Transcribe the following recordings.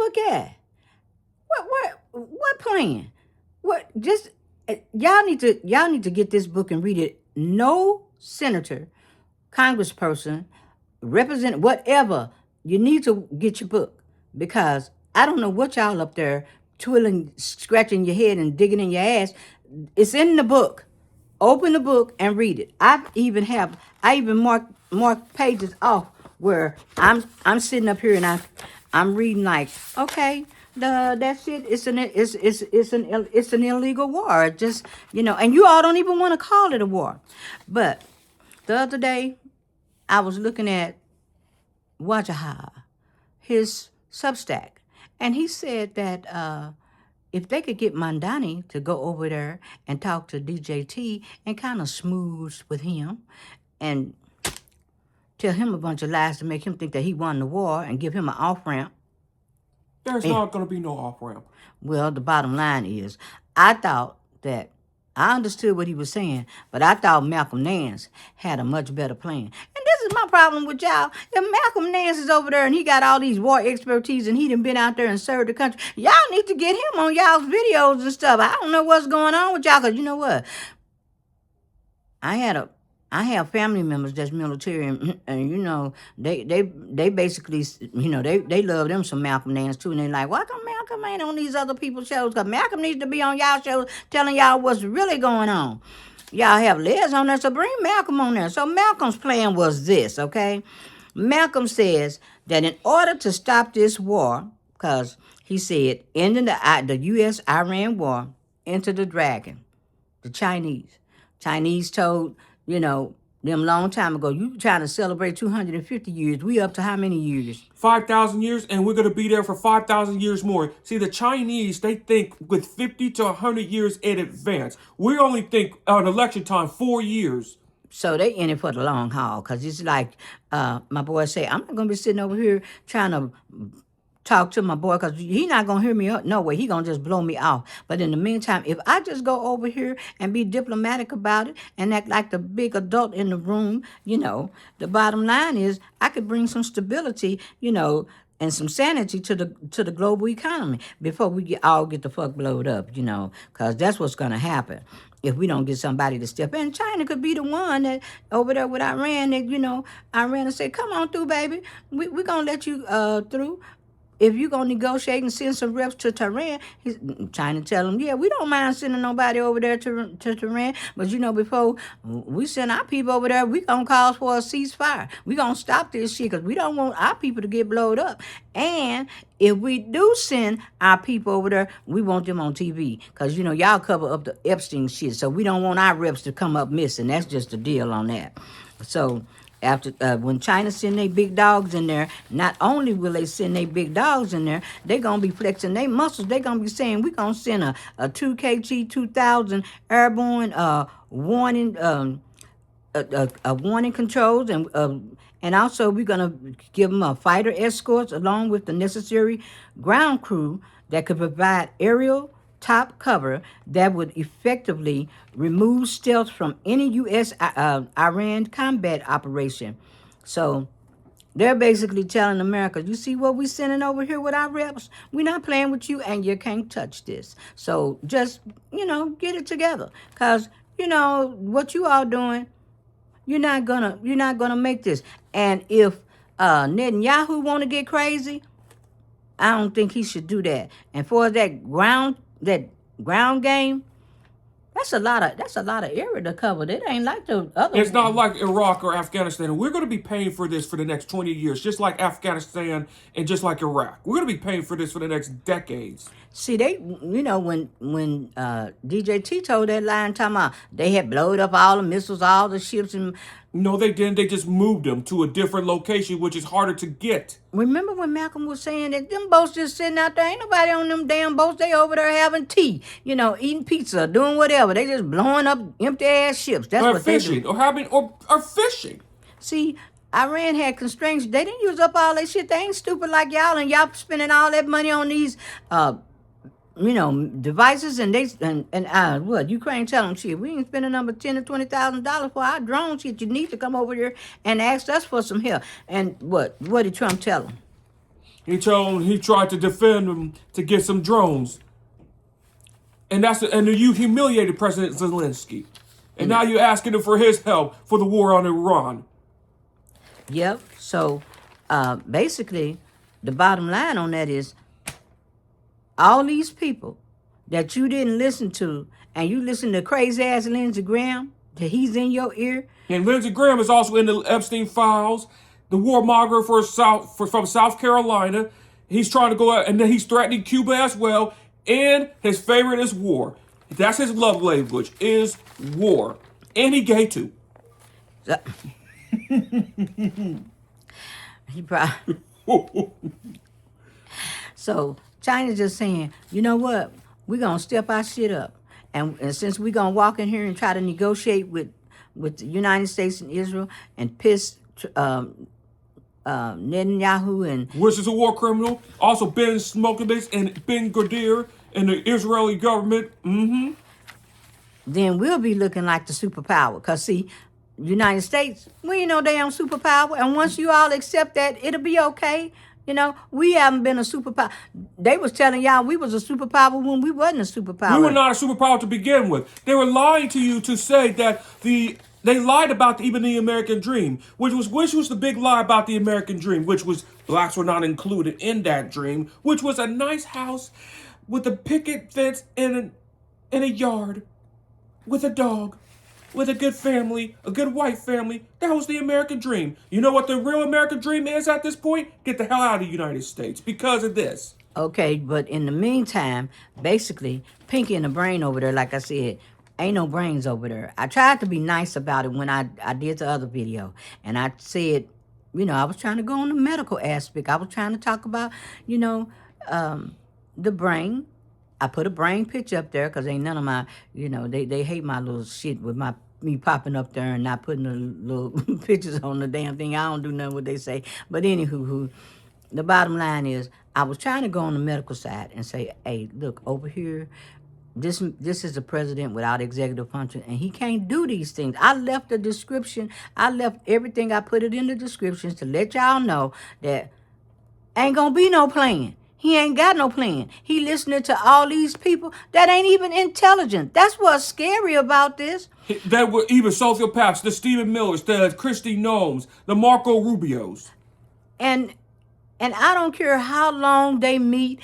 book at? What plan? What just y'all need to get this book and read it. No senator, congressperson, represent whatever, you need to get your book, because I don't know what y'all up there twiddling, scratching your head and digging in your ass. It's in the book. Open the book and read it. I even mark pages off where I'm sitting up here and I'm reading like, okay, that's it. It's an illegal war. It just, and you all don't even want to call it a war. But the other day I was looking at Wajaha, his Substack, and he said that if they could get Mandani to go over there and talk to DJT and kind of smooth with him and tell him a bunch of lies to make him think that he won the war and give him an off-ramp. There's not going to be no off-ramp. Well, the bottom line is, I understood what he was saying, but I thought Malcolm Nance had a much better plan. And this is my problem with y'all. If Malcolm Nance is over there and he got all these war expertise and he done been out there and served the country, y'all need to get him on y'all's videos and stuff. I don't know what's going on with y'all, because you know what? I have family members that's military, and they basically, they love them some Malcolm Nance too, and they like, why come Malcolm ain't on these other people's shows? Because Malcolm needs to be on y'all shows telling y'all what's really going on. Y'all have Les on there, so bring Malcolm on there. So Malcolm's plan was this, okay? Malcolm says that in order to stop this war, because he said, ending the U.S.-Iran war into the dragon, the Chinese. Chinese told, them long time ago, you trying to celebrate 250 years. We up to how many years? 5,000 years, and we're going to be there for 5,000 years more. See, the Chinese, they think with 50 to 100 years in advance. We only think on election time, 4 years. So they in it for the long haul, because it's like my boy say, I'm not going to be sitting over here trying to talk to my boy, because he not going to hear me up. No way. He going to just blow me off. But in the meantime, if I just go over here and be diplomatic about it and act like the big adult in the room, the bottom line is I could bring some stability, and some sanity to the global economy before we all get the fuck blowed up, because that's what's going to happen if we don't get somebody to step in. China could be the one that over there with Iran, that, Iran will say, come on through, baby. We're going to let you through. If you're going to negotiate and send some reps to Tehran, China tell them, yeah, we don't mind sending nobody over there to Tehran. But, before we send our people over there, we going to call for a ceasefire. We going to stop this shit, because we don't want our people to get blowed up. And if we do send our people over there, we want them on TV. Because, y'all cover up the Epstein shit. So we don't want our reps to come up missing. That's just the deal on that. So after when China send their big dogs in there, not only will they send their big dogs in there, they're going to be flexing their muscles. They're going to be saying, we're going to send a 2KG 2000 airborne warning warning controls, and also we're going to give them fighter escorts along with the necessary ground crew that could provide aerial top cover that would effectively remove stealth from any U.S.-Iran combat operation. So they're basically telling America, you see what we're sending over here with our reps? We're not playing with you, and you can't touch this. So just, get it together. Because, what you all doing, you're not gonna make this. And if Netanyahu want to get crazy, I don't think he should do that. And for that ground game, that's a lot of area to cover. It ain't like the other. It's not like Iraq or Afghanistan. We're going to be paying for this for the next 20 years, just like Afghanistan and just like Iraq. We're going to be paying for this for the next decades. See, they, when DJT told that line, talking about they had blowed up all the missiles, all the ships, and no, they didn't. They just moved them to a different location, which is harder to get. Remember when Malcolm was saying that them boats just sitting out there, ain't nobody on them damn boats. They over there having tea, eating pizza, doing whatever. They just blowing up empty ass ships. That's or what fishing, they do. or fishing. See, Iran had constraints. They didn't use up all that shit. They ain't stupid like y'all, and y'all spending all that money on these devices, and what Ukraine tell them, shit, we ain't spending number $10,000 to $20,000 for our drone shit. You need to come over here and ask us for some help. And what did Trump tell them? He tried to defend him to get some drones. And you humiliated President Zelensky. And now you're asking him for his help for the war on Iran. Yep. So basically, the bottom line on that is all these people that you didn't listen to, and you listen to crazy ass Lindsey Graham, that he's in your ear. And Lindsey Graham is also in the Epstein files, the warmonger from South Carolina. He's trying to go out, and then he's threatening Cuba as well. And his favorite is war. That's his love language, is war. And he gay too. He probably. So China's just saying, you know what? We're gonna step our shit up, and since we're gonna walk in here and try to negotiate with the United States and Israel and piss Netanyahu and which is a war criminal, also Ben Smokovitz and Ben Gadir and the Israeli government. then we'll be looking like the superpower. Cause see, United States, we ain't no damn superpower, and once you all accept that, it'll be okay. You know, we haven't been a superpower. They was telling y'all we was a superpower when we wasn't a superpower. We were not a superpower to begin with. They were lying to you to say that they lied about even the American dream, which was the big lie about the American dream, which was blacks were not included in that dream, which was a nice house with a picket fence in a yard, with a dog, with a good family, a good white family. That was the American dream. You know what the real American dream is at this point? Get the hell out of the United States because of this. Okay, but in the meantime, basically, Pinky and the brain over there, like I said, ain't no brains over there. I tried to be nice about it when I did the other video. And I said, you know, I was trying to go on the medical aspect. I was trying to talk about, you know, the brain. I put a brain picture up there because ain't none of my, you know, they hate my little shit with me popping up there and not putting the little pictures on the damn thing. I don't do nothing what they say. But anywho, the bottom line is I was trying to go on the medical side and say, hey, look, over here, this is a president without executive function, and he can't do these things. I left the description. I left everything. I put it in the descriptions to let y'all know that ain't going to be no plan. He ain't got no plan. He listening to all these people that ain't even intelligent. That's what's scary about this. That were even sociopaths, the Stephen Millers, the Christy Gnomes, the Marco Rubios. And I don't care how long they meet.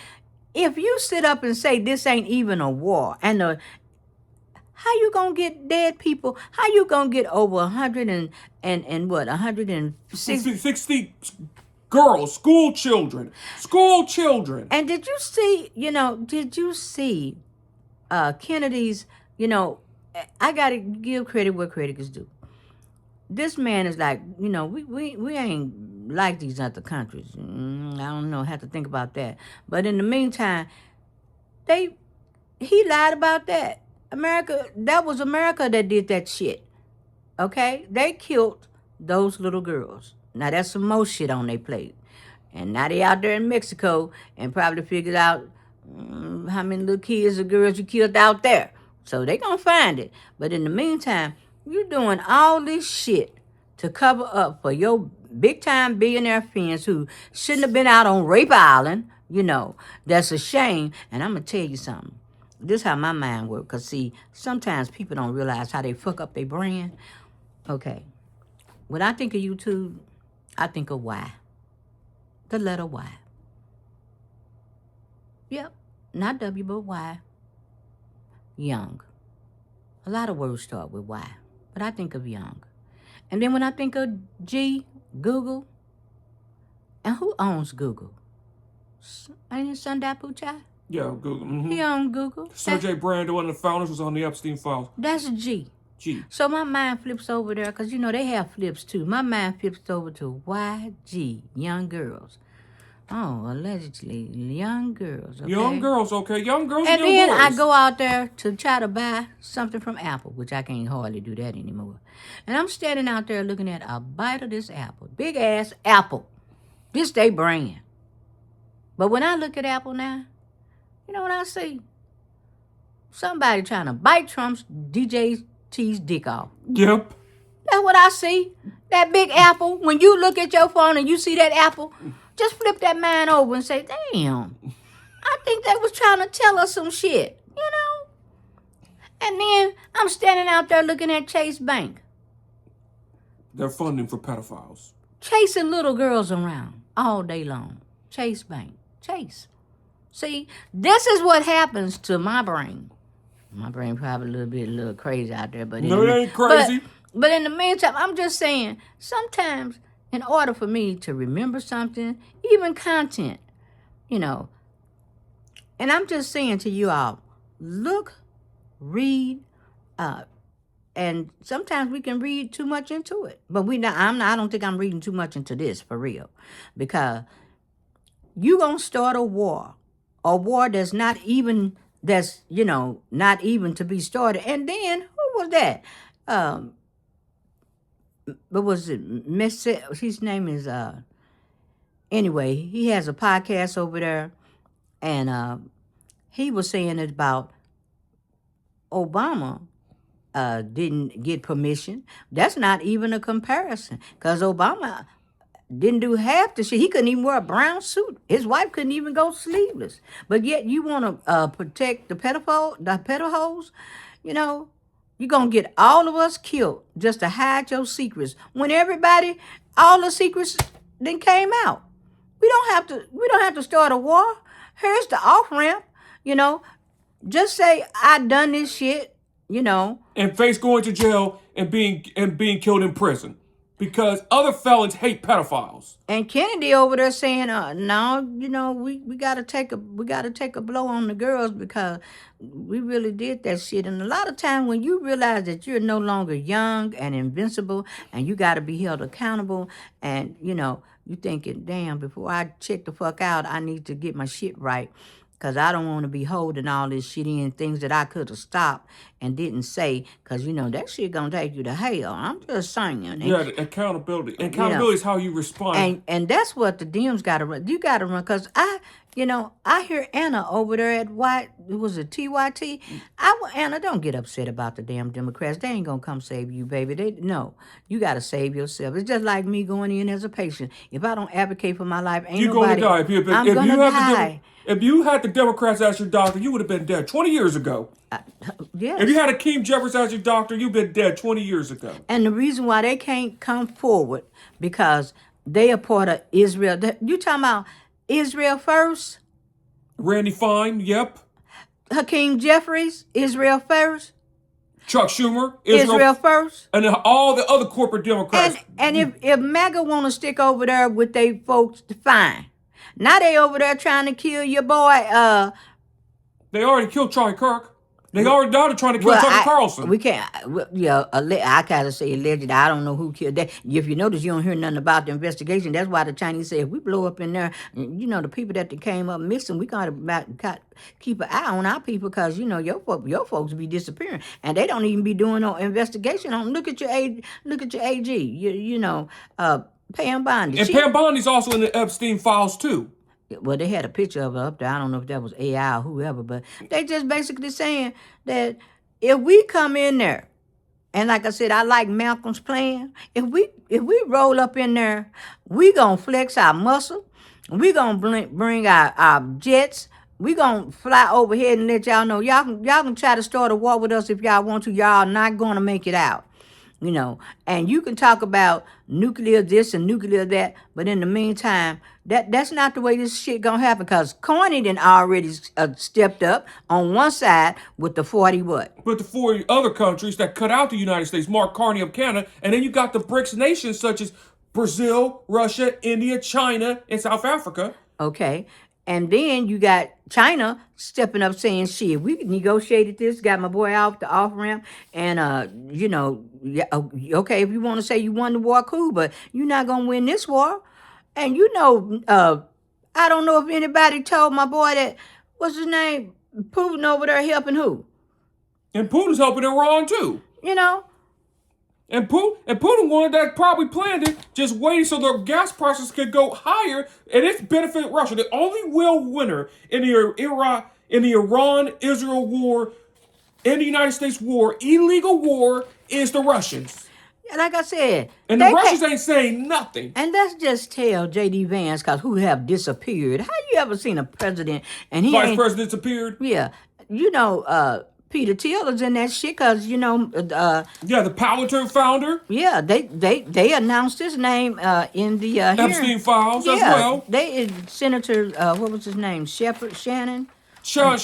If you sit up and say this ain't even a war, and how you gonna get dead people? How you gonna get over 100 and what 160 girls, school children. And did you see? Kennedy's? You know, I gotta give credit where credit is due. This man is like, you know, we ain't like these other countries. I don't know, have to think about that. But in the meantime, he lied about that. That was America that did that shit. Okay? They killed those little girls. Now that's some more shit on their plate. And now they out there in Mexico and probably figured out how many little kids or girls you killed out there. So they gonna find it. But in the meantime, you doing all this shit to cover up for your big-time billionaire friends who shouldn't have been out on Rape Island. You know, that's a shame. And I'm going to tell you something. This is how my mind works. Because, see, sometimes people don't realize how they fuck up their brand. Okay. When I think of YouTube, I think of Y. The letter Y. Yep. Not W, but Y. Young. A lot of words start with Y. But I think of young. And then when I think of G, Google, and who owns Google? Ain't it Sundar Pichai? Yeah, Google. Mm-hmm. He owns Google. Sergey Brin, one of the founders, was on the Epstein files. That's a G. G. So my mind flips over there, because, you know, they have flips, too. My mind flips over to YG, young girls. Oh, allegedly, young girls. Okay? Young girls, okay. Young girls and and young then boys. I go out there to try to buy something from Apple, which I can't hardly do that anymore. And I'm standing out there looking at a bite of this apple. Big ass apple. This they brand. But when I look at Apple now, you know what I see? Somebody trying to bite Trump's DJT's dick off. Yep. That's what I see. That big apple. When you look at your phone and you see that apple, Just flip that man over and say, damn, I think they was trying to tell us some shit, you know? And then I'm standing out there looking at Chase Bank, They're funding for pedophiles. chasing little girls around all day long. Chase Bank. Chase. See, this is what happens to my brain. My brain probably a little crazy out there, but No, it ain't crazy. But in the meantime, I'm just saying, sometimes in order for me to remember something, even content, you know, and I'm just saying to you all, look, read, and sometimes we can read too much into it. But I don't think I'm reading too much into this for real, because you gonna start a war that's not even not even to be started. And then who was that? What was it? His name is anyway. He has a podcast over there, and he was saying it about Obama. Didn't get permission. That's not even a comparison, because Obama didn't do half the shit. He couldn't even wear a brown suit. His wife couldn't even go sleeveless. But yet you want to protect the pedophiles, you know? You're going to get all of us killed just to hide your secrets. When all the secrets then came out. We don't have to start a war. Here's the off-ramp, you know? Just say, I done this shit, you know. And face going to jail and being killed in prison. Because other felons hate pedophiles. And Kennedy over there saying, "No, you know, we gotta take a blow on the girls, because we really did that shit." And a lot of times when you realize that you're no longer young and invincible, and you gotta be held accountable, and you know, you thinking, "Damn, before I check the fuck out, I need to get my shit right." Because I don't want to be holding all this shit in, things that I could have stopped and didn't say. Because, you know, that shit going to take you to hell. I'm just saying. Yeah, the accountability. Accountability is how you respond. And that's what the Dems got to run. You got to run. Because I hear Anna over there at TYT. Anna, don't get upset about the damn Democrats. They ain't going to come save you, baby. No, you got to save yourself. It's just like me going in as a patient. If I don't advocate for my life, you're going to die. I'm going to die. If you had the Democrats as your doctor, you would have been dead 20 years ago. Yes. If you had Akeem Jeffries as your doctor, you've been dead 20 years ago. And the reason why they can't come forward, because they are part of Israel. You talking about Israel first? Randy Fine, yep. Hakeem Jeffries, Israel first. Chuck Schumer, Israel first. And then all the other corporate Democrats. And if MAGA want to stick over there with they folks, fine. Now they over there trying to kill your boy. They already killed Charlie Kirk. They already started trying to kill Tucker Carlson. We can't. I kind of say alleged. I don't know who killed that. If you notice, you don't hear nothing about the investigation. That's why the Chinese say if we blow up in there, you know, the people that they came up missing, we gotta keep an eye on our people, because you know your folks be disappearing, and they don't even be doing no investigation on. Look at your AG. Pam Bondi. And Pam Bondi's also in the Epstein files too. Well, they had a picture of her up there. I don't know if that was AI or whoever, but they just basically saying that if we come in there, and like I said, I like Malcolm's plan. If we roll up in there, we gonna flex our muscle. We gonna bring our jets. We gonna fly overhead and let y'all know y'all can try to start a war with us if y'all want to. Y'all not gonna make it out. You know, and you can talk about nuclear this and nuclear that, but in the meantime, that's not the way this shit gonna happen, because Carney done already stepped up on one side with the 40 what? With the 40 other countries that cut out the United States, Mark Carney of Canada, and then you got the BRICS nations such as Brazil, Russia, India, China, and South Africa. Okay. And then you got China stepping up saying, shit, we negotiated this, got my boy off the off-ramp, and, okay, if you want to say you won the war, cool, but you're not going to win this war. And I don't know if anybody told my boy that, what's his name, Putin over there helping who? And Putin's helping Iran, too. You know? And Putin wanted that, probably planned it, just waiting so the gas prices could go higher, and it's benefit Russia. The only real winner in the Iran-Israel war, in the United States war, illegal war, is the Russians. Like I said, And the they Russians pay. ain't saying nothing. And let's just tell J.D. Vance, cause who have disappeared. How you ever seen a president and he Vice ain't? president disappeared. Yeah, you know, Peter Thiel's in that shit, cause you know, Yeah, the Palantir founder, yeah, they announced his name in the hearing. Epstein files as Yeah, well. they Senator what was his name? Shepard Shannon. Sheldon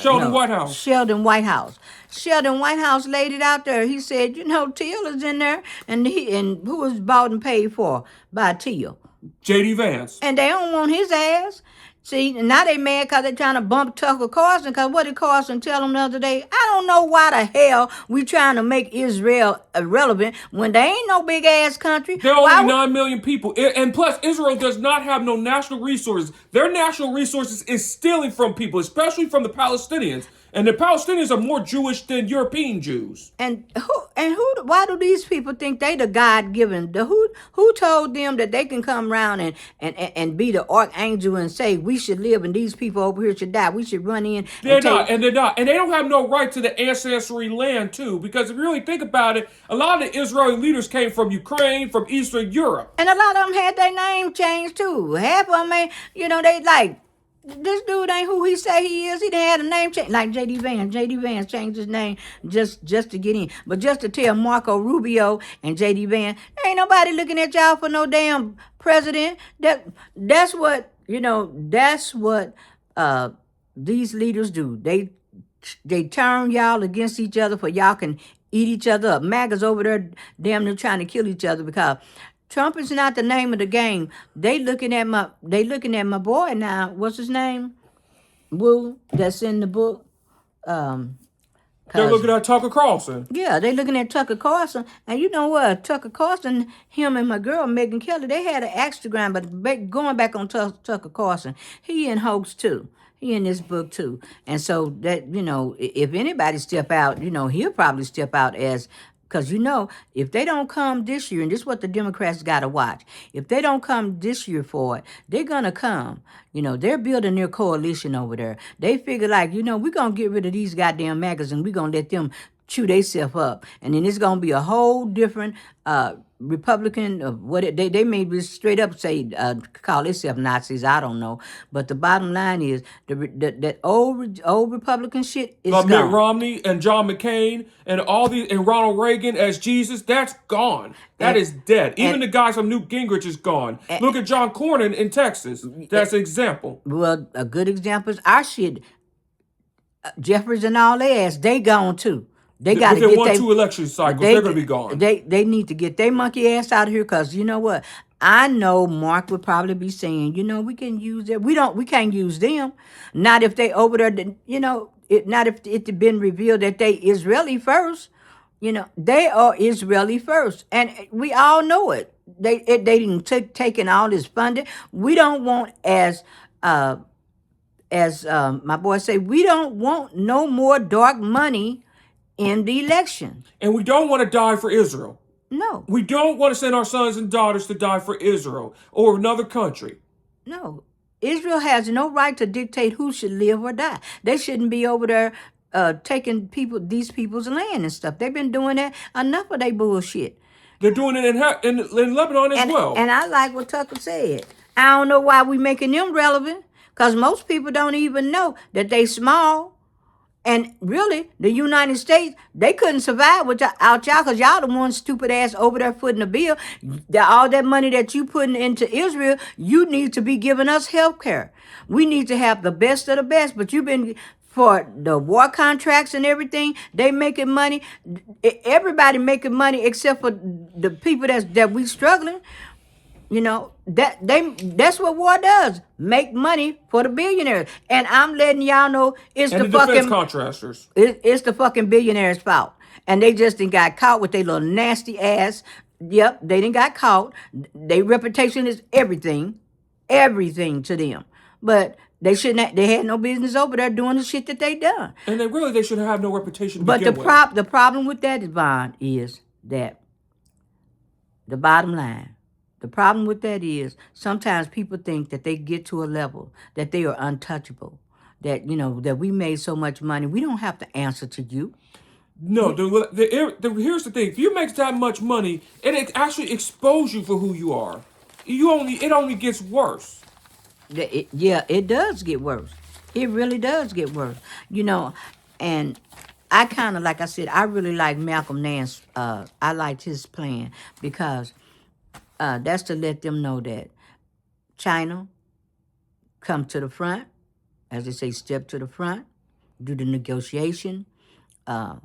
No, Whitehouse. Sheldon Whitehouse. Sheldon Whitehouse laid it out there. He said, you know, Teal is in there, and who was bought and paid for by Teal, J.D. Vance. and they don't want his ass. See, now they mad because they trying to bump Tucker Carlson, because what did Carlson tell them the other day? I don't know why the hell we trying to make Israel irrelevant when they ain't no big ass country. There are Why only would, 9 million people. And plus, Israel does not have no national resources. Their national resources is stealing from people, especially from the Palestinians. And the Palestinians are more Jewish than European Jews. why do these people think they the God given? Who told them that they can come around and be the archangel and say we should live and these people over here should die? We should run in and They're take. not, and they're not. And they don't have no right to the ancestry land, too. Because if you really think about it, a lot of the Israeli leaders came from Ukraine, from Eastern Europe. And a lot of them had their name changed too. Half of them ain't, they like, this dude ain't who he say he is. He done had a name change. Like J.D. Vance. J.D. Vance changed his name just to get in. But just to tell Marco Rubio and J.D. Vance, ain't nobody looking at y'all for no damn president. That's what, these leaders do. They turn y'all against each other for y'all can eat each other up. MAGA's over there damn near trying to kill each other because Trump is not the name of the game. They looking at my boy now. What's his name? Woo, that's in the book. They're 'Cause looking at Tucker Carlson. yeah, they looking at Tucker Carlson, and you know what? Tucker Carlson, him and my girl Megan Kelly, they had an Instagram, but going back on Tucker Carlson, he in hoax too. He in this book too, and so that if anybody step out, he'll probably step out as. Because if they don't come this year, and this is what the Democrats got to watch, if they don't come this year for it, they're going to come. They're building their coalition over there. They figure like, we're going to get rid of these goddamn magazines. We're going to let them chew themselves up. And then it's going to be a whole different Republican of they may be straight up say call themselves Nazis. I don't know, but the bottom line is that old Republican shit is Mitt gone. Romney and John McCain and and Ronald Reagan as Jesus, that's gone. That is dead. Even the guys from Newt Gingrich is gone. Look at John Cornyn in Texas. That's an example. Well, a good example is our shit. Jeffries and all their ass, they gone too. They got to Within get 2 election cycles, they're going to be gone. They need to get their monkey ass out of here, because you know what? I know Mark would probably be saying, we can use it. We can't use them. Not if they over there, not if it been revealed that they Israeli first. They are Israeli first, and we all know it. They didn't taking all this funding. We don't want as my boy say, we don't want no more dark money in the election. And we don't want to die for Israel. No. We don't want to send our sons and daughters to die for Israel or another country. No. Israel has no right to dictate who should live or die. They shouldn't be over there taking these people's land and stuff. They've been doing that enough of their bullshit. They're doing it in Lebanon as well. And I like what Tucker said. I don't know why we making them relevant, because most people don't even know that they small. And really, the United States, they couldn't survive without y'all, because y'all the ones stupid ass over there footing the bill. All that money that you putting into Israel, you need to be giving us health care. We need to have the best of the best, but you've been for the war contracts and everything, they making money. Everybody making money except for the people that we struggling. That's what war does. Make money for the billionaires. And I'm letting y'all know it's and the defense fucking contractors. It's the fucking billionaires' fault. And they just didn't got caught with their little nasty ass. Yep, they didn't got caught. Their reputation is everything to them. But they had no business over there doing the shit that they done. And they should have no reputation to But begin with. the problem with that, Yvonne, is that the bottom line. The problem with that is sometimes people think that they get to a level that they are untouchable, that that we made so much money, we don't have to answer to you. No, here's the thing. If you make that much money, it actually exposes you for who you are. It only gets worse. Yeah, it does get worse. It really does get worse. You know, and I kind of, like I said, I really like Malcolm Nance. I liked his plan because that's to let them know that China come to the front, as they say, step to the front, do the negotiation, uh,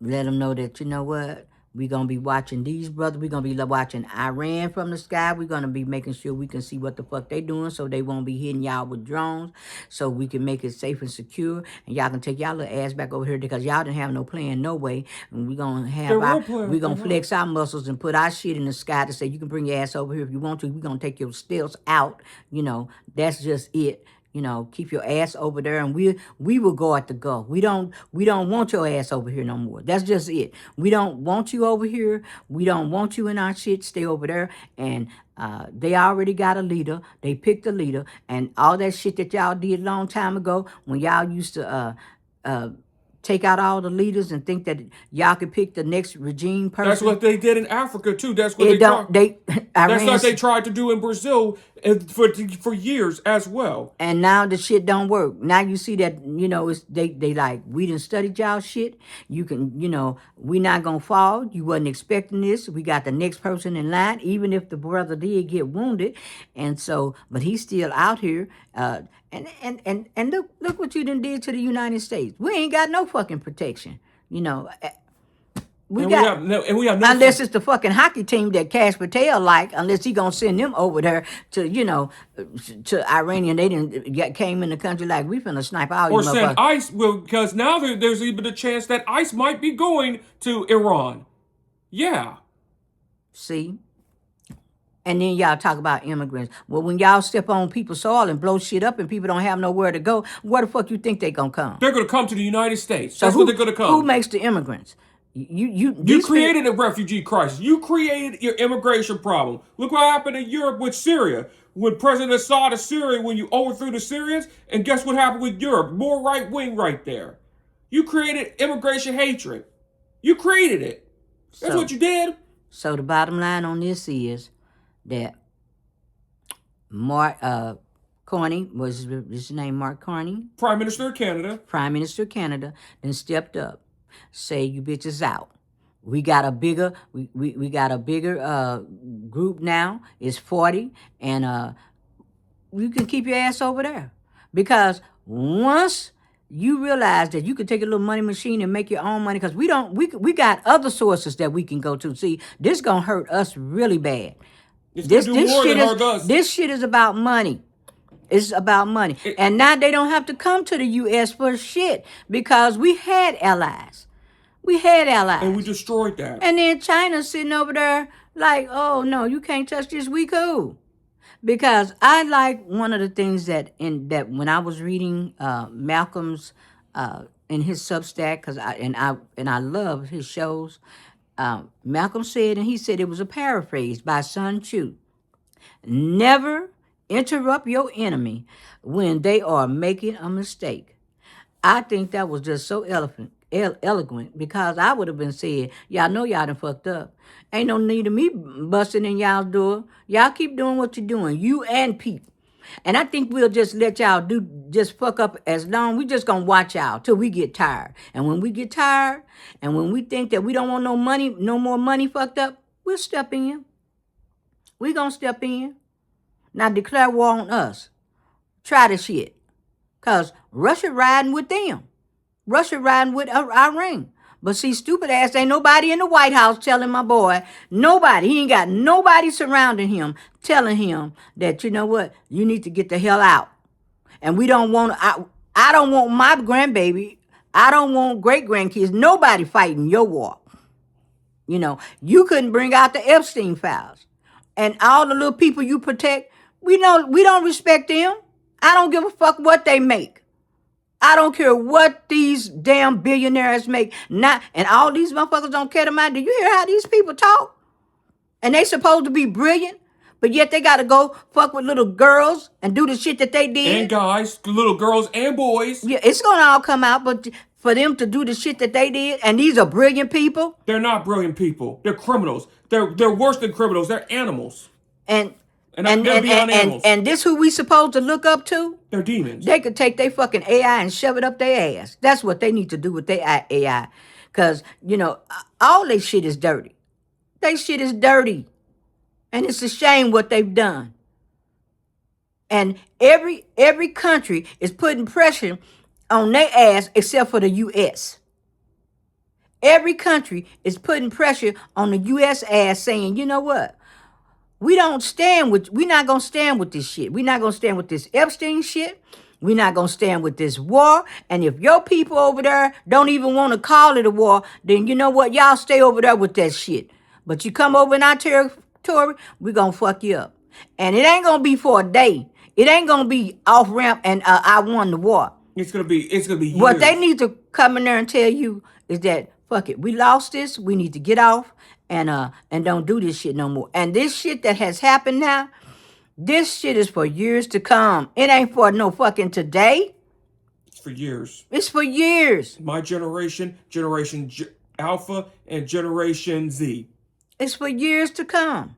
let them know that, you know what, we're going to be watching these brothers. We're going to be watching Iran from the sky. We're going to be making sure we can see what the fuck they doing so they won't be hitting y'all with drones so we can make it safe and secure. And y'all can take y'all little ass back over here because y'all didn't have no plan, no way. And we're going to They're have real players. we're going to flex our muscles and put our shit in the sky to say, you can bring your ass over here if you want to. We're going to take your stilts out. You know, that's just it. You know, keep your ass over there, and we will go at the Gulf. We don't want your ass over here no more. That's just it. We don't want you over here. We don't want you in our shit. Stay over there. And they already got a leader. They picked a leader, and all that shit that y'all did a long time ago when y'all used to take out all the leaders and think that y'all could pick the next regime person. That's what they did in Africa too. That's what That's what they tried to do in Brazil for years as well. And now the shit don't work. Now you see that, you know, it's they like, we didn't study y'all shit. You can, you know, we not gonna fall. You wasn't expecting this. We got the next person in line, even if the brother did get wounded. And so, but he's still out here. And look what you done did to the United States. We ain't got no fucking protection. You know. We have no unless it's the fucking hockey team that Cash Patel like, unless he gonna send them over there to, you know, to Iranian. They didn't came in the country like, we finna snipe all you motherfuckers. Or send ICE, well, because now there's even a chance that ICE might be going to Iran. Yeah. See? And then y'all talk about immigrants. Well, when y'all step on people's soil and blow shit up and people don't have nowhere to go, where the fuck you think they gonna come? They're gonna come to the United States. That's where they're gonna come. Who makes the immigrants? You created a refugee crisis. You created your immigration problem. Look what happened in Europe with Syria. When President Assad of Syria, when you overthrew the Syrians, and guess what happened with Europe? More right wing right there. You created immigration hatred. You created it. That's what you did. So the bottom line on this is that Mark Carney, was his name Mark Carney? Prime Minister of Canada. Prime Minister of Canada then stepped up. Say, you bitches out. We got a bigger group now. It's 40, and you can keep your ass over there. Because once you realize that you can take a little money machine and make your own money, because we got other sources that we can go to. See, this gonna hurt us really bad. This shit is about money. It's about money. And now they don't have to come to the U.S. for shit because we had allies. And we destroyed that. And then China's sitting over there like, oh, no, you can't touch this. We cool. Because I like one of the things that when I was reading Malcolm's in his Substack, because I love his shows, Malcolm said, and he said it was a paraphrase by Sun Tzu, never interrupt your enemy when they are making a mistake. I think that was just so eloquent, because I would have been saying, y'all know y'all done fucked up. Ain't no need of me busting in y'all's door. Y'all keep doing what you're doing, you and Pete. And I think we'll just let y'all just fuck up as long. We just gonna watch y'all till we get tired. And when we get tired, and when we think that we don't want no more money fucked up, we'll step in. We gonna step in. Now declare war on us. Try the shit. Because Russia riding with them. Russia riding with Iran. But see, stupid ass, ain't nobody in the White House telling my boy, nobody, he ain't got nobody surrounding him, telling him that, you know what, you need to get the hell out. And we don't want, I don't want my grandbaby, I don't want great-grandkids, nobody fighting your war. You know, you couldn't bring out the Epstein files. And all the little people you protect, we don't respect them. I don't give a fuck what they make. I don't care what these damn billionaires make. And all these motherfuckers don't care to mind. Do you hear how these people talk? And they supposed to be brilliant, But yet they got to go fuck with little girls and do the shit that they And did. guys, little girls and boys. Yeah, it's going to all come out. But for them to do the shit that they did, and these are brilliant people. They're not brilliant people. They're criminals. They're worse than criminals. They're animals. And And they're beyond animals. and this who we supposed to look up to? They're demons. They could take their fucking AI and shove it up their ass. That's what they need to do with their AI. Because, all their shit is dirty. Their shit is dirty. And it's a shame what they've done. And every country is putting pressure on their ass except for the U.S. Every country is putting pressure on the U.S. ass saying, you know what? We're not going to stand with this shit. We're not going to stand with this Epstein shit. We're not going to stand with this war. And if your people over there don't even want to call it a war, then you know what? Y'all stay over there with that shit. But you come over in our territory, we're going to fuck you up. And it ain't going to be for a day. It ain't going to be off ramp and I won the war. It's gonna be years. What they need to come in there and tell you is that, fuck it, we lost this. We need to get off and don't do this shit no more. And this shit that has happened now, this shit is for years to come. It ain't for no fucking today. It's for years. It's for years. My generation, Alpha, and Generation Z. It's for years to come.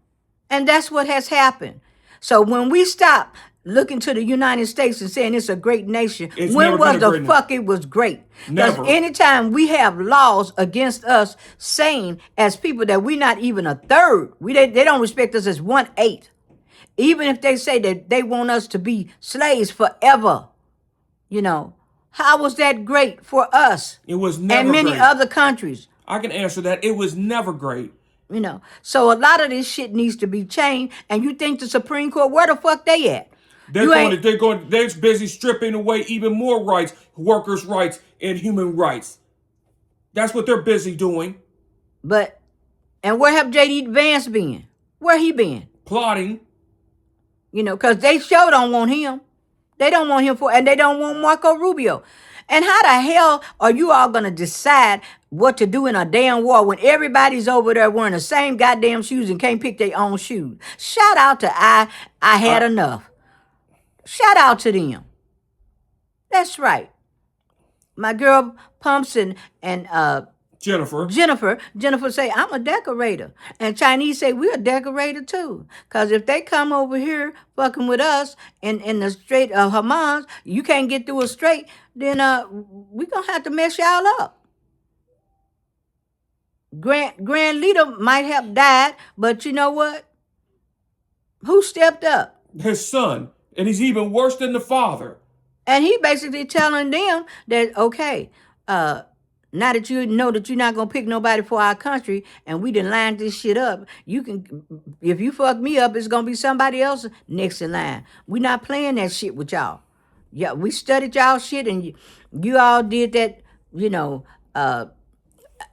And that's what has happened. So when we stop looking to the United States and saying it's a great nation, when was the fuck it was great? Because anytime we have laws against us saying as people that we're not even a third, they don't respect us as 1/8. Even if they say that they want us to be slaves forever, how was that great for us? It was never and many great. Other countries. I can answer that. It was never great. So a lot of this shit needs to be changed. And you think the Supreme Court, where the fuck they at? They're busy stripping away even more rights, workers' rights, and human rights. That's what they're busy doing. And where have J.D. Vance been? Where he been? Plotting. Because they sure don't want him. They don't want him and they don't want Marco Rubio. And how the hell are you all going to decide what to do in a damn war when everybody's over there wearing the same goddamn shoes and can't pick their own shoes? Shout out to I Had Enough. Shout out to them. That's right. My girl Pumps and Jennifer say, I'm a decorator. And Chinese say, we're a decorator too. Because if they come over here fucking with us in the Strait of Hamas, you can't get through a strait, then we're going to have to mess y'all up. Grand Leader might have died, but you know what? Who stepped up? His son. And he's even worse than the father. And he basically telling them that, okay, now that you know that you're not going to pick nobody for our country and we done lined this shit up, if you fuck me up, it's going to be somebody else next in line. We're not playing that shit with y'all. Yeah, we studied y'all shit and you all did that,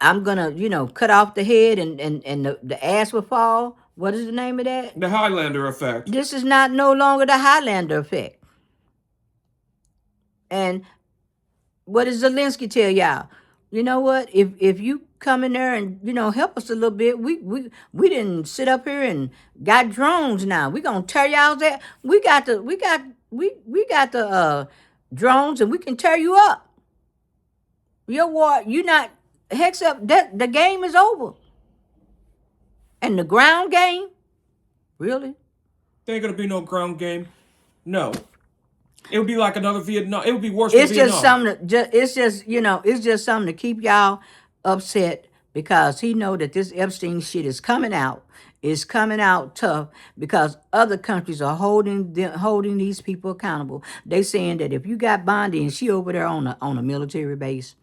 I'm going to, cut off the head and the ass will fall. What is the name of that? The Highlander effect. This is no longer the Highlander effect. And what does Zelensky tell y'all? You know what? If you come in there and help us a little bit, we didn't sit up here and got drones now. We gonna tear y'all's ass. We got the drones and we can tear you up. Your war, you not hex up. That the game is over. And the ground game, really? There ain't gonna be no ground game. No. It would be like another Vietnam. It would be worse than Vietnam. It's just something to keep y'all upset because he know that this Epstein shit is coming out. It's coming out tough because other countries are holding these people accountable. They saying that if you got Bondi and she over there on a military base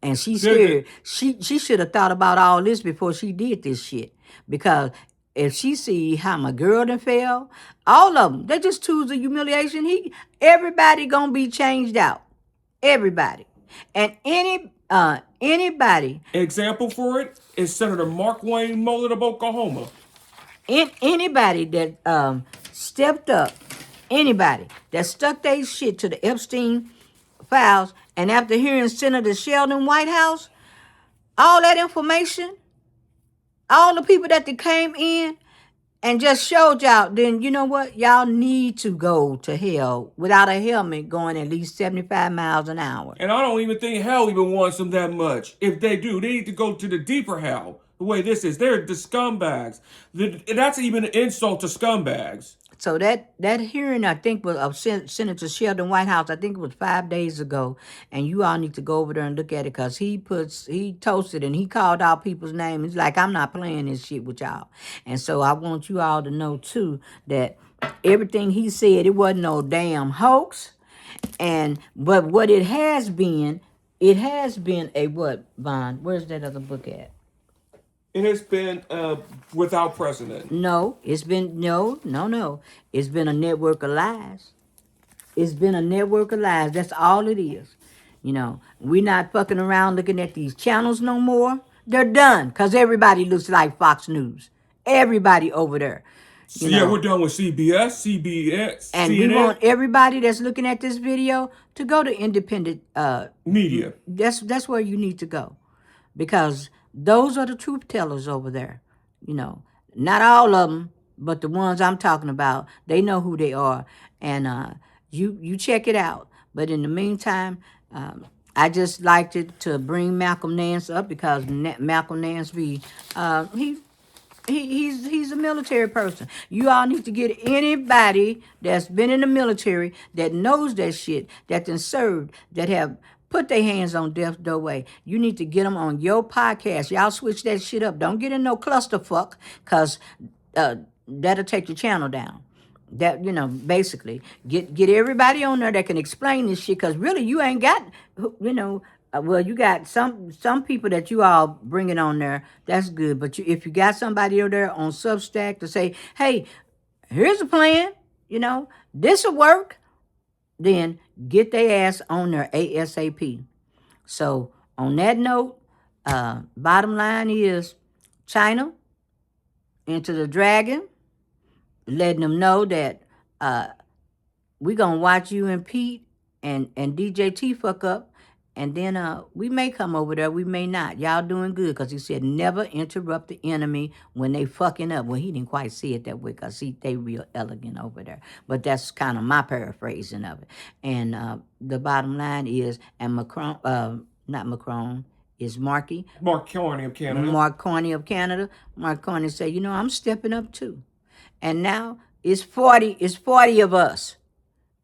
and she's scared, she should have thought about all this before she did this shit. Because if she see how my girl done fell, all of them, they just tools of humiliation. Everybody gonna be changed out. Everybody. And anybody. Example for it is Senator Mark Wayne Mullet of Oklahoma. Anybody that stepped up, anybody that stuck their shit to the Epstein files, and after hearing Senator Sheldon Whitehouse, all that information, all the people that they came in, and just showed y'all, then you know what? Y'all need to go to hell without a helmet going at least 75 miles an hour. And I don't even think hell even wants them that much. If they do, they need to go to the deeper hell. The way this is, they're the scumbags. That's even an insult to scumbags. So that hearing, I think, was of Senator Sheldon Whitehouse. I think it was 5 days ago, and you all need to go over there and look at it because he toasted and he called out people's names. He's like, I'm not playing this shit with y'all. And so I want you all to know too that everything he said, it wasn't no damn hoax. But what it has been a what, Von? Where's that other book at? It has been without precedent. No, it's been no. It's been a network of lies. It's been a network of lies. That's all it is. We're not fucking around looking at these channels no more. They're done because everybody looks like Fox News. Everybody over there. So yeah, we're done with CBS, CBS, And CNN. we want everybody that's looking at this video to go to independent media. That's where you need to go. Because those are the truth tellers over there. Not all of them, but the ones I'm talking about, they know who they are. And you check it out. But in the meantime, I just liked it to bring Malcolm Nance up because Malcolm Nance he's a military person. You all need to get anybody that's been in the military that knows that shit, that then served, that have put their hands on death's doorway. You need to get them on your podcast. Y'all switch that shit up. Don't get in no clusterfuck, because that'll take your channel down. That, basically get everybody on there that can explain this shit, because really you ain't got, well, you got some people that you all bringing on there. That's good. But if you got somebody over there on Substack to say, hey, here's a plan, this will work, then get their ass on there ASAP. So on that note, bottom line is China into the dragon, letting them know that we're going to watch you and Pete and DJ T fuck up. And then we may come over there, we may not. Y'all doing good, because he said never interrupt the enemy when they fucking up. Well, he didn't quite see it that way, because they real elegant over there. But that's kind of my paraphrasing of it. And the bottom line is, and Macron, not Macron, is Marky. Mark Carney of Canada. Mark Carney of Canada. Mark Carney said, I'm stepping up too. And now it's 40 of us.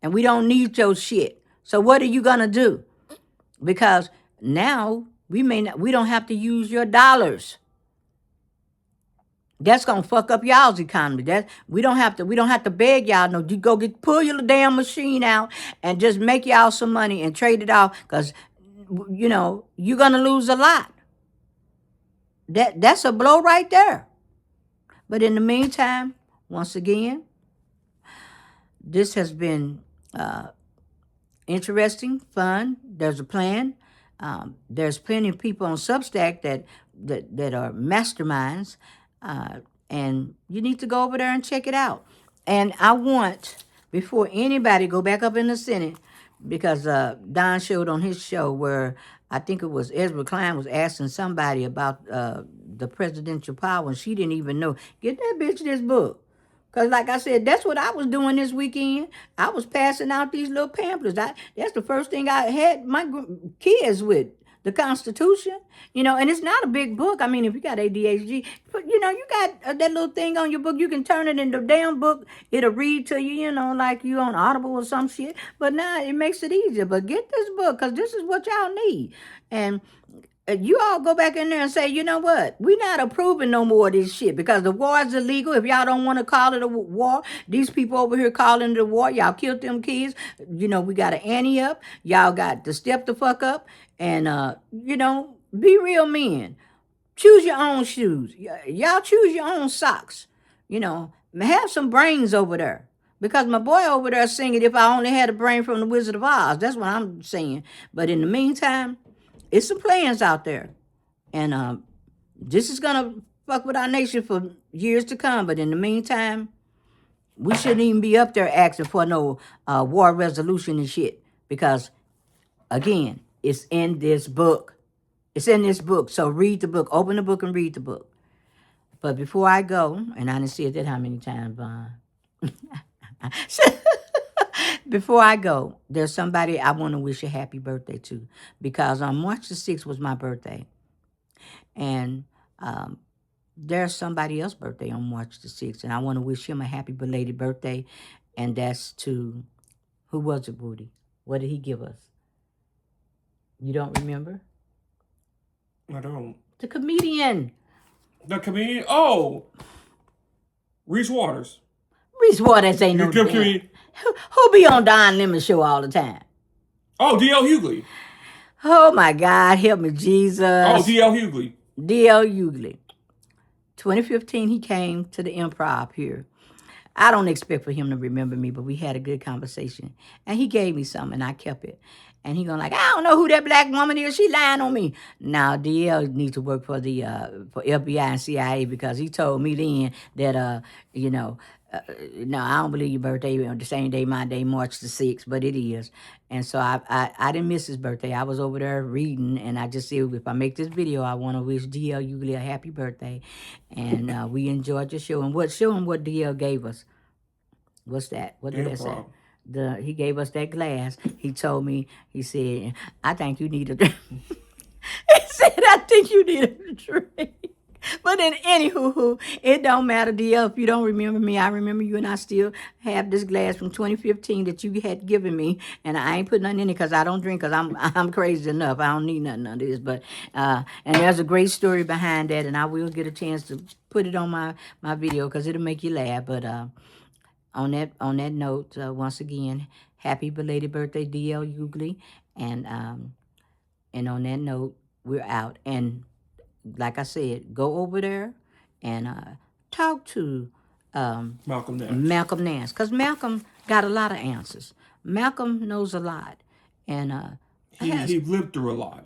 And we don't need your shit. So what are you going to do? Because now we don't have to use your dollars. That's gonna fuck up y'all's economy. We don't have to beg y'all. No, you go pull your damn machine out and just make y'all some money and trade it off, because you're gonna lose a lot. That's a blow right there. But in the meantime, once again, this has been interesting, fun. There's a plan. There's plenty of people on Substack that are masterminds, and you need to go over there and check it out. And I want, before anybody go back up in the Senate, because Don showed on his show where I think it was Ezra Klein was asking somebody about the presidential power, and she didn't even know. Get that bitch this book. Because like I said, that's what I was doing this weekend. I was passing out these little pamphlets. That's the first thing I had my kids with, the Constitution. And it's not a big book. I mean, if you got ADHD, but you got that little thing on your book. You can turn it into a damn book. It'll read to you, like you on Audible or some shit. But now it makes it easier. But get this book, because this is what y'all need. And you all go back in there and say, you know what? We're not approving no more of this shit, because the war is illegal. If y'all don't want to call it a war, these people over here calling it a war, y'all killed them kids. We got to ante up. Y'all got to step the fuck up and, be real men. Choose your own shoes. Y'all choose your own socks. Have some brains over there. Because my boy over there singing, if I only had a brain from the Wizard of Oz. That's what I'm saying. But in the meantime, it's some plans out there. And this is going to fuck with our nation for years to come. But in the meantime, we shouldn't even be up there asking for no war resolution and shit. Because, again, it's in this book. It's in this book. So read the book. Open the book and read the book. But before I go, and I didn't see it that how many times, Vaughn. Before I go, there's somebody I want to wish a happy birthday to, because on March the 6th was my birthday. And um, there's somebody else's birthday on March the 6th, and I want to wish him a happy belated birthday. And that's to, who was it, Woody? What did he give us? You don't remember? I don't. The comedian. The comedian? Oh! Reese Waters. Reese Waters ain't no damn. Who be on Don Lemon show all the time? Oh, D.L. Hughley. Oh my God, help me, Jesus. Oh, D.L. Hughley. D.L. Hughley. 2015, he came to the Improv here. I don't expect for him to remember me, but we had a good conversation. And he gave me something, and I kept it. And he going like, I don't know who that black woman is. She lying on me. Now, DL needs to work for the for FBI and CIA, because he told me then that, no, I don't believe your birthday on the same day, my day, March the 6th, but it is. And so I didn't miss his birthday. I was over there reading, and I just said, if I make this video, I want to wish DL Hughley a happy birthday. And we enjoyed your show. And show him what DL gave us. What's that? What did that say? He gave us that glass. He told me, he said, I think you need a drink. He said, I think you need a drink. But in anywho, it don't matter, DL. If you don't remember me, I remember you, and I still have this glass from 2015 that you had given me, and I ain't put nothing in it because I don't drink, because I'm crazy enough. I don't need nothing of this. But and there's a great story behind that, and I will get a chance to put it on my video because it'll make you laugh. But on that note, once again, happy belated birthday, DL Hughley, and on that note, we're out. And like I said, go over there and talk to Malcolm Nance. Malcolm Nance, because Malcolm got a lot of answers. Malcolm knows a lot, and he lived through a lot.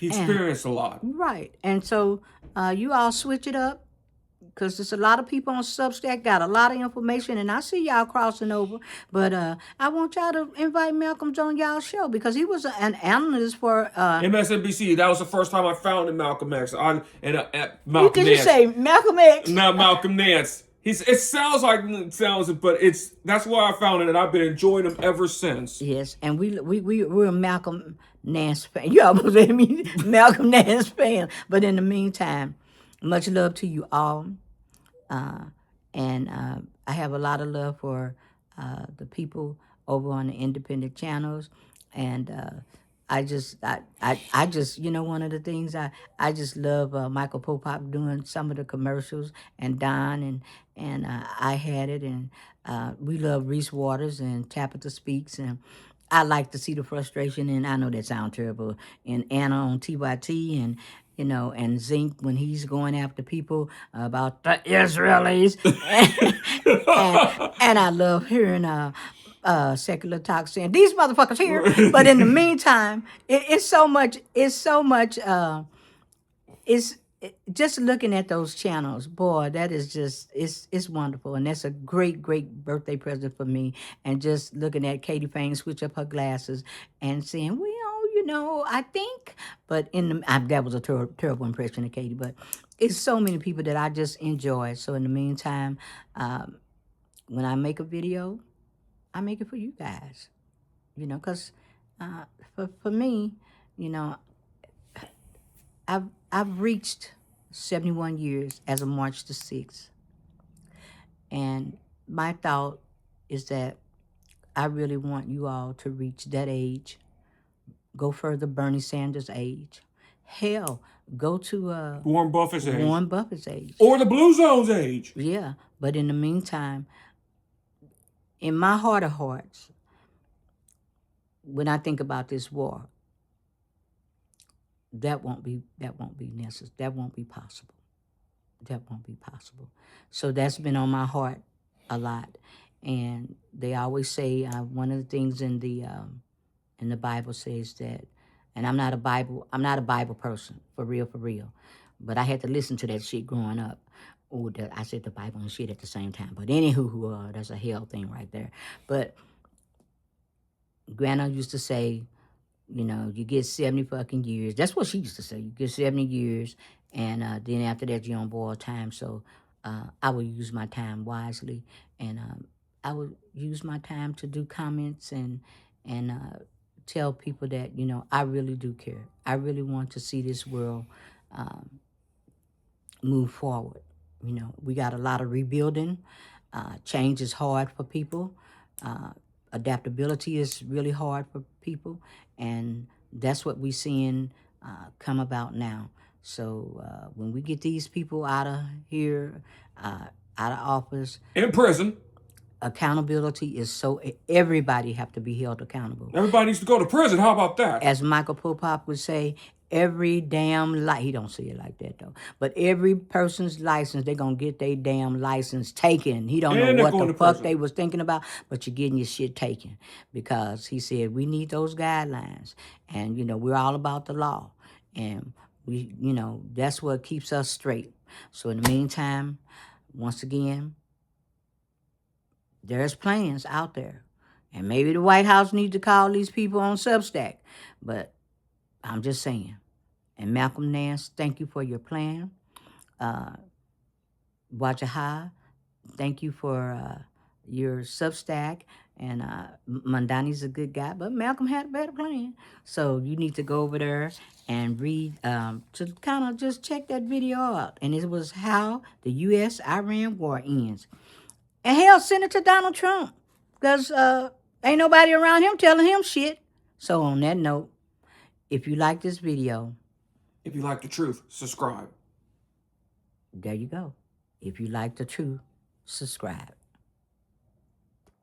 He experienced a lot. Right, and so you all switch it up, because there's a lot of people on Substack got a lot of information, and I see y'all crossing over. But I want y'all to invite Malcolm on y'all's show, because he was an analyst for MSNBC. That was the first time I found Malcolm X. Malcolm Did Nance. you say Malcolm X? Not Malcolm Nance. It sounds like it sounds, but that's where I found it, and I've been enjoying him ever since. Yes, and we're a Malcolm Nance fan. You almost made me Malcolm Nance fan. But in the meantime, much love to you all. And I have a lot of love for the people over on the independent channels, and I just, one of the things I just love Michael Popop doing some of the commercials, and Don, and I had it, and we love Reese Waters and Tabitha Speaks, and I like to see the frustration, and I know that sounds terrible, in Anna on TYT, and and Zink when he's going after people about the Israelis. and I love hearing Secular Talk saying, these motherfuckers here. But in the meantime, it's just looking at those channels, boy, that is just, it's wonderful. And that's a great, great birthday present for me. And just looking at Katie Payne switch up her glasses and saying, I think, but that was a terrible impression of Katie, but it's so many people that I just enjoy. So in the meantime, when I make a video, I make it for you guys, because for me, I've reached 71 years as of March the 6th. And my thought is that I really want you all to reach that age. Go further, Bernie Sanders' age. Hell, go to Warren Buffett's age. Warren Buffett's age. Or the Blue Zone's age. Yeah, but in the meantime, in my heart of hearts, when I think about this war, that won't be necessary. That won't be possible. That won't be possible. So that's been on my heart a lot. And they always say one of the things in the Bible says that, and I'm not a Bible person, for real. But I had to listen to that shit growing up. Oh, I said the Bible and shit at the same time. But anywho, that's a hell thing right there. But Grandma used to say, You know, you get 70 fucking years. That's what she used to say. You get 70 years, and then after that, you're on borrowed time. So I would use my time wisely, and I would use my time to do comments and tell people that, you know, I really do care. I really want to see this world um, move forward. You know, we got a lot of rebuilding. Change is hard for people. Uh, Adaptability is really hard for people, and that's what we're seeing come about now. So when we get these people out of here, out of office, In prison. accountability is so everybody have to be held accountable. Everybody needs to go to prison. How about that? As Michael Popop would say, every damn he don't say it like that though, but every person's license, they're gonna get their damn license taken. He don't And know they're what going the to fuck prison. they was thinking about, but you're getting your shit taken, because he said we need those guidelines, and you know, we're all about the law, and we, you know, that's what keeps us straight. So in the meantime, once again, there's plans out there, and maybe the White House needs to call these people on Substack, but I'm just saying. And Malcolm Nance, thank you for your plan. Wajaha, thank you for your Substack. And Mandani's a good guy, but Malcolm had a better plan. So you need to go over there and read, to kind of just check that video out. And it was how the U.S.-Iran war ends. And hell, send it to Donald Trump, because ain't nobody around him telling him shit. So on that note, if you like this video, If you like the truth, subscribe. there you go. If you like the truth, subscribe.